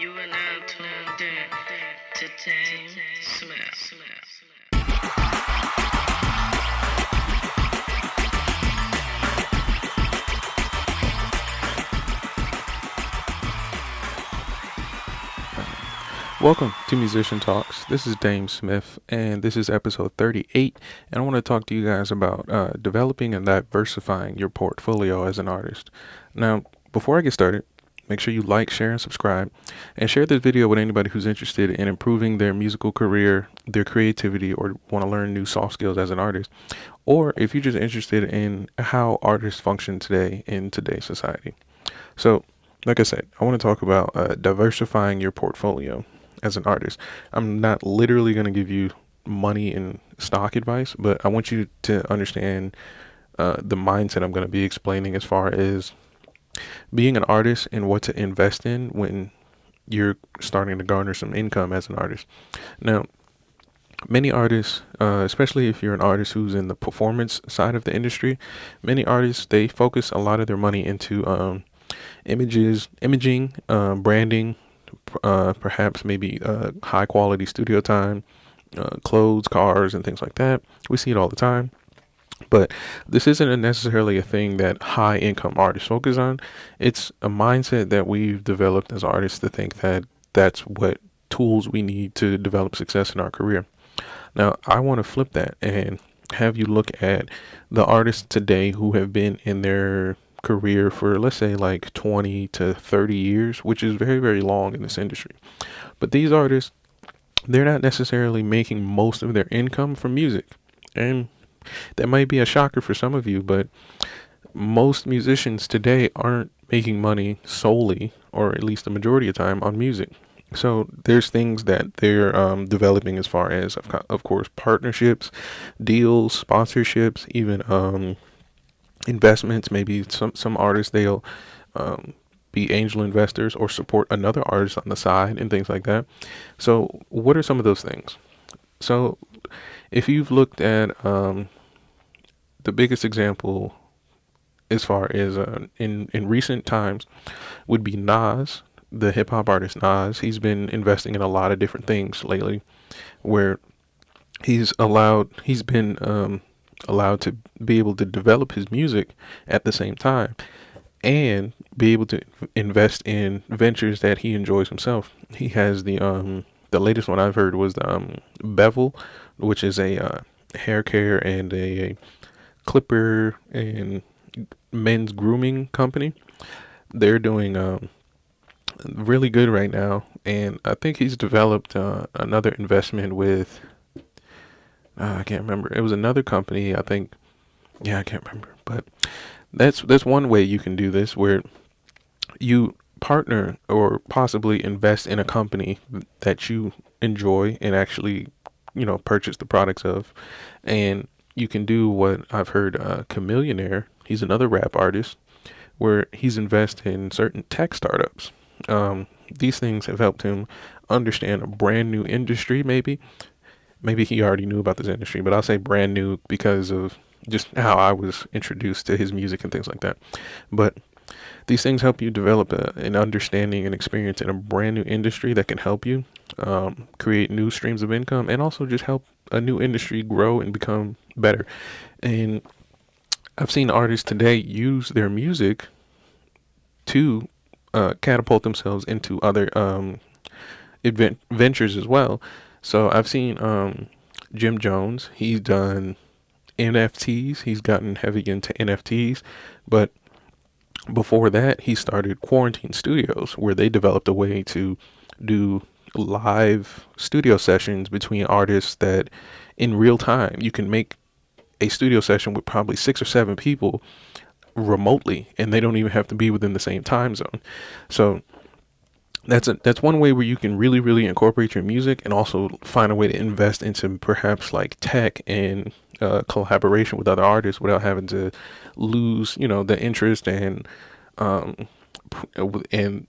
You are now tuned in to DameSmiff. Welcome to Musician Talks. This is DameSmiff, and this is episode 38. And I want to talk to you guys about developing and diversifying your portfolio as an artist. Now, before I get started, make sure you like, share, and subscribe, and share this video with anybody who's interested in improving their musical career, their creativity, or want to learn new soft skills as an artist. Or if you're just interested in how artists function today in today's society. So, like I said, I want to talk about diversifying your portfolio as an artist. I'm not literally going to give you money and stock advice, but I want you to understand the mindset I'm going to be explaining as far as being an artist and what to invest in when you're starting to garner some income as an artist. Now, many artists, especially if you're an artist who's in the performance side of the industry, many artists, they focus a lot of their money into imaging, branding, perhaps maybe high quality studio time, clothes, cars, and things like that. We see it all the time. But this isn't necessarily a thing that high income artists focus on. It's a mindset that we've developed as artists to think that that's what tools we need to develop success in our career. Now, I want to flip that and have you look at the artists today who have been in their career for, let's say, like 20 to 30 years, which is very, very long in this industry. But these artists, they're not necessarily making most of their income from music. And that might be a shocker for some of you, but most musicians today aren't making money solely, or at least the majority of the time, on music. So there's things that they're developing as far as, of course, partnerships, deals, sponsorships, even investments. Maybe some artists, they'll be angel investors or support another artist on the side and things like that. So what are some of those things? So if you've looked at the biggest example as far as in recent times would be Nas, the hip hop artist Nas. He's been investing in a lot of different things lately, where he's been allowed to be able to develop his music at the same time and be able to invest in ventures that he enjoys himself. He has the latest one I've heard was the Bevel, which is a hair care and a clipper and men's grooming company. They're doing really good right now, and I think he's developed another investment with I can't remember. It was another company, I think. Yeah, I can't remember. But that's one way you can do this, where you partner or possibly invest in a company that you enjoy and actually, purchase the products of. And you can do what I've heard Chameleonaire, he's another rap artist, where he's invested in certain tech startups. These things have helped him understand a brand new industry, maybe he already knew about this industry, but I'll say brand new because of just how I was introduced to his music and things like that. But these things help you develop an understanding and experience in a brand new industry that can help you create new streams of income and also just help a new industry grow and become better. And I've seen artists today use their music to catapult themselves into other ventures as well. So I've seen Jim Jones. He's done NFTs. He's gotten heavy into NFTs. But before that, he started Quarantine Studios, where they developed a way to do live studio sessions between artists that in real time you can make a studio session with probably 6 or 7 people remotely, and they don't even have to be within the same time zone. So that's one way where you can really, really incorporate your music and also find a way to invest into perhaps like tech and collaboration with other artists without having to lose, the interest and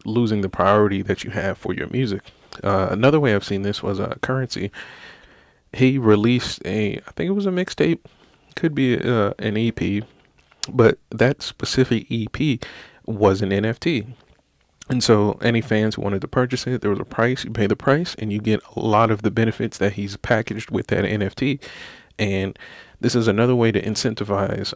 losing the priority that you have for your music. Another way I've seen this was Currency. He released I think it was a mixtape, could be an EP, but that specific EP was an NFT. And so any fans who wanted to purchase it, there was a price. You pay the price, and you get a lot of the benefits that he's packaged with that NFT. And this is another way to incentivize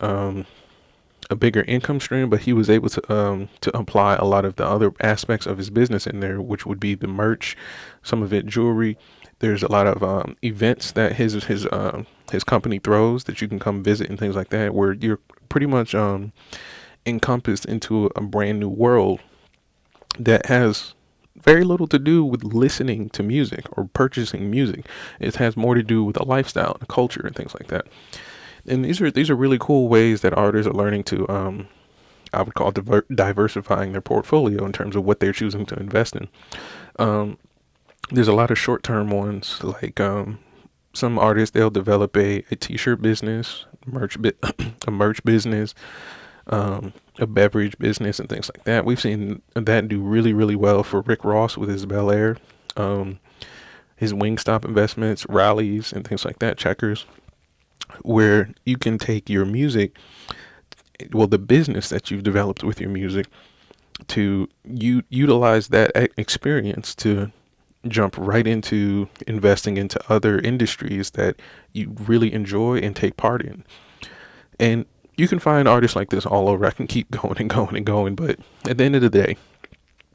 a bigger income stream. But he was able to apply a lot of the other aspects of his business in there, which would be the merch, some of it jewelry. There's a lot of events that his company throws that you can come visit and things like that, where you're pretty much encompassed into a brand new world that has very little to do with listening to music or purchasing music. It has more to do with a lifestyle and culture and things like that. And these are really cool ways that artists are learning to I would call diversifying their portfolio in terms of what they're choosing to invest in. Um, there's a lot of short-term ones, like some artists, they'll develop a t-shirt business, a merch business, a beverage business, and things like that. We've seen that do really, really well for Rick Ross with his Bel Air, um, his Wingstop investments, rallies, and things like that, checkers, where you can take your music, well, the business that you've developed with your music, to utilize that experience to jump right into investing into other industries that you really enjoy and take part in. And you can find artists like this all over. I can keep going and going and going, but at the end of the day,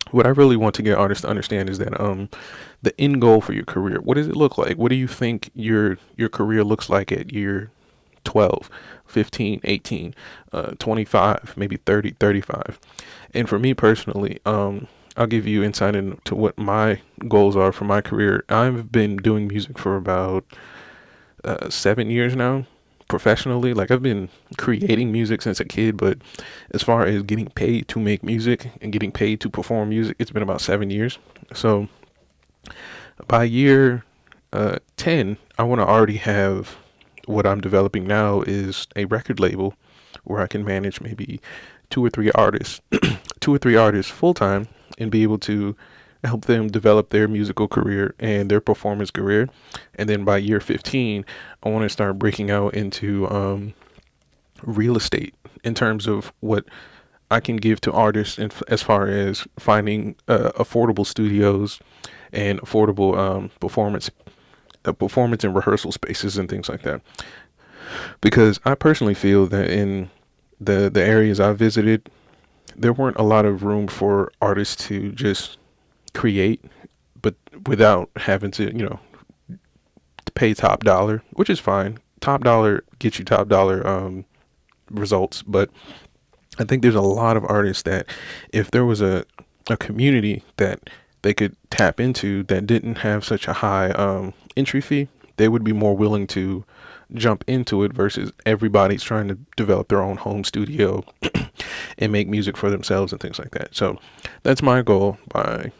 what I really want to get artists to understand is that the end goal for your career, what does it look like? What do you think your career looks like at year 12, 15, 18, 25, maybe 30, 35? And for me personally, I'll give you insight into what my goals are for my career. I've been doing music for about 7 years now, professionally. Like, I've been creating music since a kid, but as far as getting paid to make music and getting paid to perform music, it's been about 7 years. So by year 10, I want to already have what I'm developing now is a record label where I can manage maybe two or three artists, two or three artists full time, and be able to help them develop their musical career and their performance career. And then by year 15, I want to start breaking out into real estate in terms of what I can give to artists as far as finding affordable studios and affordable performance and rehearsal spaces and things like that. Because I personally feel that in the areas I visited, there weren't a lot of room for artists to just create, but without having to, pay top dollar, which is fine. Top dollar gets you top dollar results, but I think there's a lot of artists that if there was a community that they could tap into that didn't have such a high entry fee, they would be more willing to jump into it versus everybody's trying to develop their own home studio and make music for themselves and things like that. So that's my goal by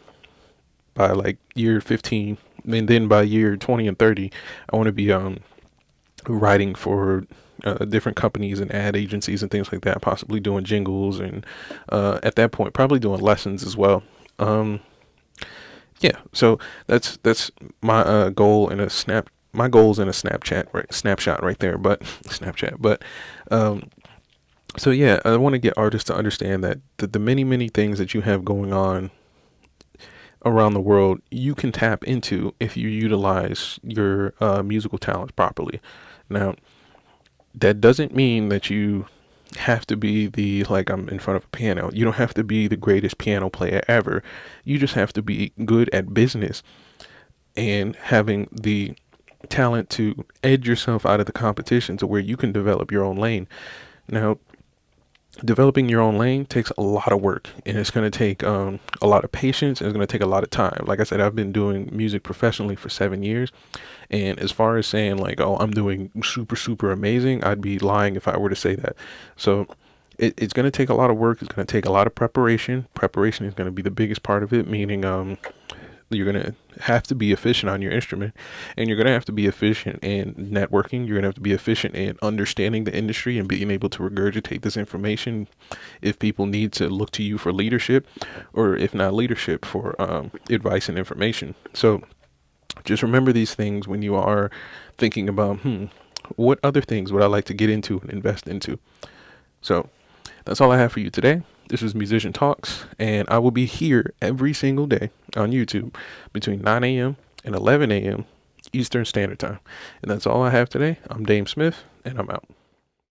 like year 15, and then by year 20 and 30, I want to be writing for different companies and ad agencies and things like that, possibly doing jingles, and at that point probably doing lessons as well. Yeah, so that's my goal in a my goals in a snapshot right there, but Snapchat. But so yeah, I want to get artists to understand that the many things that you have going on around the world, you can tap into if you utilize your musical talents properly. Now, that doesn't mean that you have to be like I'm in front of a piano. You don't have to be the greatest piano player ever. You just have to be good at business and having the talent to edge yourself out of the competition to where you can develop your own lane. Now, developing your own lane takes a lot of work, and it's going to take a lot of patience, and it's going to take a lot of time. Like I said, I've been doing music professionally for 7 years, and as far as saying like, oh, I'm doing super amazing, I'd be lying if I were to say that. So it's going to take a lot of work. It's going to take a lot of preparation is going to be the biggest part of it, meaning you're going to have to be efficient on your instrument, and you're going to have to be efficient in networking. You're going to have to be efficient in understanding the industry and being able to regurgitate this information if people need to look to you for leadership, or if not leadership, for advice and information. So just remember these things when you are thinking about, what other things would I like to get into and invest into? So that's all I have for you today. This is Musician Talks, and I will be here every single day on YouTube between 9 a.m. and 11 a.m. Eastern Standard Time. And that's all I have today. I'm DameSmiff, and I'm out.